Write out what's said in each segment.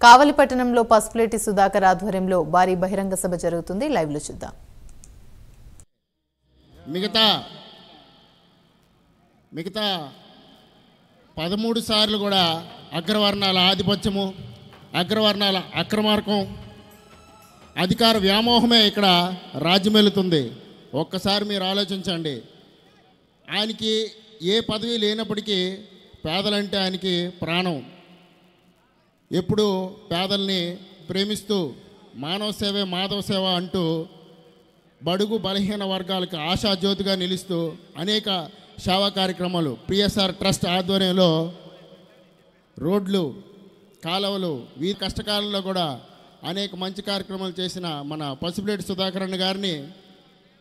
కావలి పట్టణంలో పసుపులేటి సుధాకర్ ఆధ్వర్యంలో భారీ బహిరంగ సభ జరుగుతుంది. లైవ్ లో చూద్దాం. మిగతా 13 సార్లు కూడా అగ్రవర్ణాల ఆధిపత్యము, అగ్రవర్ణాల అక్రమార్కం, అధికార వ్యామోహమే ఇక్కడ రాజ్యమేలుతుంది. ఒక్కసారి మీరు ఆలోచించండి. ఆయనకి ఏ పదవి లేనప్పటికీ పేదలంటే ఆయనకి ప్రాణం. ఎప్పుడు పేదల్ని ప్రేమిస్తూ మానవ సేవే మాధవ సేవ అంటూ బడుగు బలహీన వర్గాలకు ఆశాజ్యోతిగా నిలుస్తూ అనేక సేవా కార్యక్రమాలు పిఎస్ఆర్ ట్రస్ట్ ఆధ్వర్యంలో రోడ్లు, కాలువలు, వీరి కష్టకాలంలో కూడా అనేక మంచి కార్యక్రమాలు చేసిన మన పసుపులేటి సుధాకర్ అన్న గారిని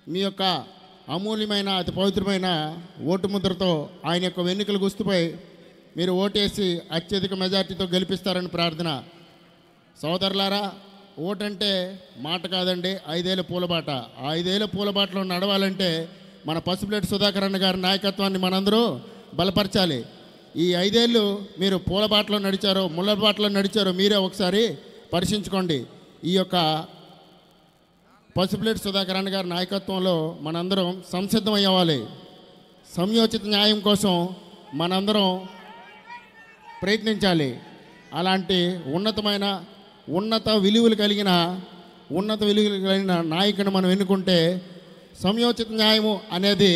మీ యొక్క అమూల్యమైన అతి పవిత్రమైన ఓటు ముద్రతో ఆయన యొక్క వెన్నుకల గుర్తుపై మీరు ఓటేసి అత్యధిక మెజార్టీతో గెలిపిస్తారని ప్రార్థన. సోదరులారా, ఓటంటే మాట కాదండి, 5 ఏళ్ల పూలబాట. ఆ 5 ఏళ్ల పూలబాటలో నడవాలంటే మన పసుపులేటి సుధాకర్ అన్న గారి నాయకత్వాన్ని మనందరూ బలపరచాలి. ఈ 5 ఏళ్ళు మీరు పూలబాటలో నడిచారో ముళ్ళబాటలో నడిచారో మీరే ఒకసారి పరిశీలించుకోండి. ఈ యొక్క పసుపులేటి సుధాకర్ అన్న గారి నాయకత్వంలో మనందరం సంసిద్ధం అయ్యాలి. సంయోచిత న్యాయం కోసం మనందరం ప్రయత్నించాలి. అలాంటి ఉన్నత విలువలు కలిగిన నాయకుని మనం ఎన్నుకుంటే సంయోచిత న్యాయము అనేది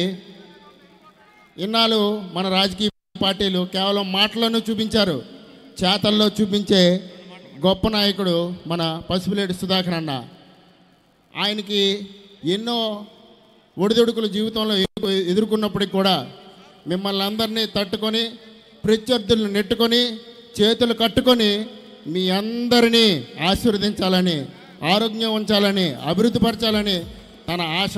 ఇన్నాళ్ళు మన రాజకీయ పార్టీలు కేవలం మాటలను చూపించారు, చేతల్లో చూపించే గొప్ప నాయకుడు మన పసుపులేటి సుధాకర్ అన్న. ఆయనకి ఎన్నో ఒడిదుడుకులు జీవితంలో ఎదుర్కొన్నప్పటికి కూడా మిమ్మల్ని అందరినీ తట్టుకొని, ప్రత్యర్థులను నెట్టుకొని, చేతులు కట్టుకొని మీ అందరినీ ఆశీర్వదించాలని, ఆరోగ్యం ఉంచాలని, అభివృద్ధి పరచాలని తన ఆశ